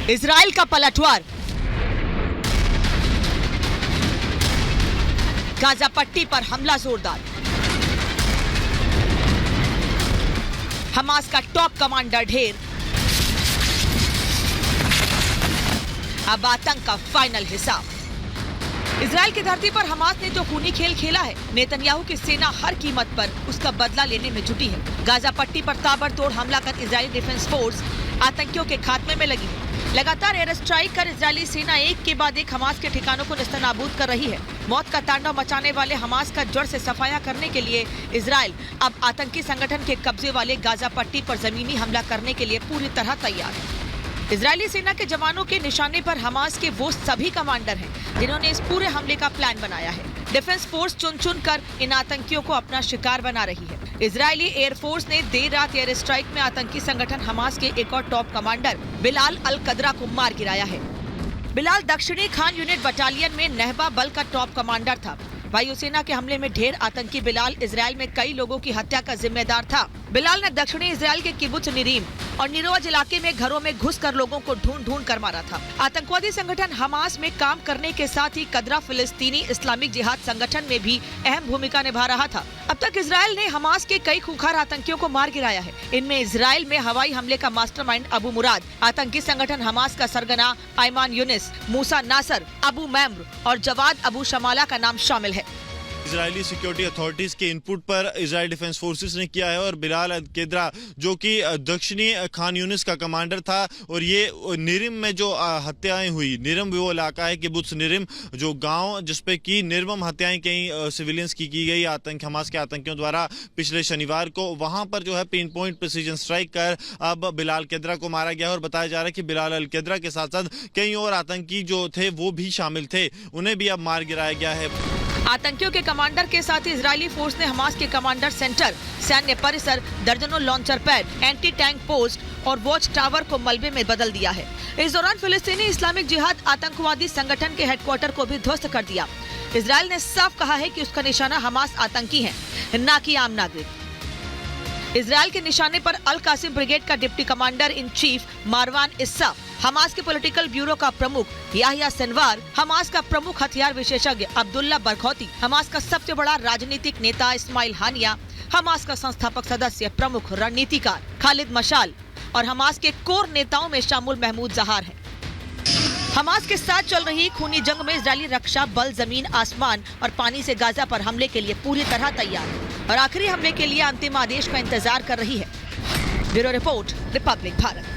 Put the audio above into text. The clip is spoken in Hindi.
इजराइल का पलटवार। गाजा पट्टी पर हमला जोरदार। हमास का टॉप कमांडर ढेर। अब आतंक का फाइनल हिसाब। इजराइल की धरती पर हमास ने जो खूनी खेल खेला है, नेतन्याहू की सेना हर कीमत पर उसका बदला लेने में जुटी है। गाजा पट्टी पर ताबड़तोड़ हमला कर इजरायली डिफेंस फोर्स आतंकियों के खात्मे में लगी है। लगातार एयर स्ट्राइक कर इजरायली सेना एक के बाद एक हमास के ठिकानों को नेस्तनाबूद कर रही है। मौत का तांडव मचाने वाले हमास का जड़ से सफाया करने के लिए इजराइल अब आतंकी संगठन के कब्जे वाले गाजा पट्टी पर जमीनी हमला करने के लिए पूरी तरह तैयार है। इजरायली सेना के जवानों के निशाने पर हमास के वो सभी कमांडर हैं जिन्होंने इस पूरे हमले का प्लान बनाया है। डिफेंस फोर्स चुन चुन कर इन आतंकियों को अपना शिकार बना रही है। इजरायली एयरफोर्स ने देर रात एयर स्ट्राइक में आतंकी संगठन हमास के एक और टॉप कमांडर बिलाल अल कदरा को मार गिराया है। बिलाल दक्षिणी खान यूनिट बटालियन में नहबा बल का टॉप कमांडर था। वायुसेना के हमले में ढेर आतंकी बिलाल इजराइल में कई लोगों की हत्या का जिम्मेदार था। बिलाल ने दक्षिणी इजराइल के किबुत्ज निरीम और निरोज इलाके में घरों में घुसकर लोगों को ढूंढ ढूंढ कर मारा था। आतंकवादी संगठन हमास में काम करने के साथ ही कदरा फिलिस्तीनी इस्लामिक जिहाद संगठन में भी अहम भूमिका निभा रहा था। अब तक इजराइल ने हमास के कई खूंखार आतंकियों को मार गिराया है। इनमें इजराइल में हवाई हमले का मास्टरमाइंड अबू मुराद, आतंकी संगठन हमास का सरगना अयमान यूनिस, मूसा नासर, अबू मैम्र और जवाद अबू शमाला का नाम शामिल है। इजरायली सिक्योरिटी अथॉरिटीज के इनपुट पर इजराइल डिफेंस फोर्सेस ने किया है और बिलाल अल कदरा जो कि दक्षिणी खान यूनिस का कमांडर था और ये निरिम में जो हत्याएं हुई, निरिम वो इलाका है किबुत्ज निरिम जो गांव जिसपे की निर्मम हत्याएं कई सिविलियंस की गई हमास के आतंकियों द्वारा पिछले शनिवार को, वहां पर जो है पिन पॉइंट प्रिसीजन स्ट्राइक कर अब बिलाल कदरा को मारा गया और बताया जा रहा है कि बिलाल अल कदरा के साथ साथ कई और आतंकी जो थे वो भी शामिल थे, उन्हें भी अब मार गिराया गया है। आतंकियों के कमांडर के साथ ही इजरायली फोर्स ने हमास के कमांडर सेंटर, सैन्य परिसर, दर्जनों launcher pad, anti tank post और वॉच टावर को मलबे में बदल दिया है। इस दौरान फिलिस्तीनी इस्लामिक जिहाद आतंकवादी संगठन के हेडक्वार्टर को भी ध्वस्त कर दिया। इजराइल ने साफ कहा है कि उसका निशाना हमास आतंकी है, न कि आम नागरिक। इजराइल के निशाने पर अल कासिम ब्रिगेड का deputy commander in chief Marwan इस्सा, हमास के पॉलिटिकल ब्यूरो का प्रमुख याहिया सिनवार, हमास का प्रमुख हथियार विशेषज्ञ अब्दुल्ला बरखौती, हमास का सबसे बड़ा राजनीतिक नेता इस्माइल हानिया, हमास का संस्थापक सदस्य प्रमुख रणनीतिकार खालिद मशाल और हमास के कोर नेताओं में शामिल महमूद जहार हैं। हमास के साथ चल रही खूनी जंग में इजरायली रक्षा बल जमीन, आसमान और पानी से गाजा पर हमले के लिए पूरी तरह तैयार है और आखिरी हमले के लिए अंतिम आदेश का इंतजार कर रही है। Bureau report, Republic Bharat.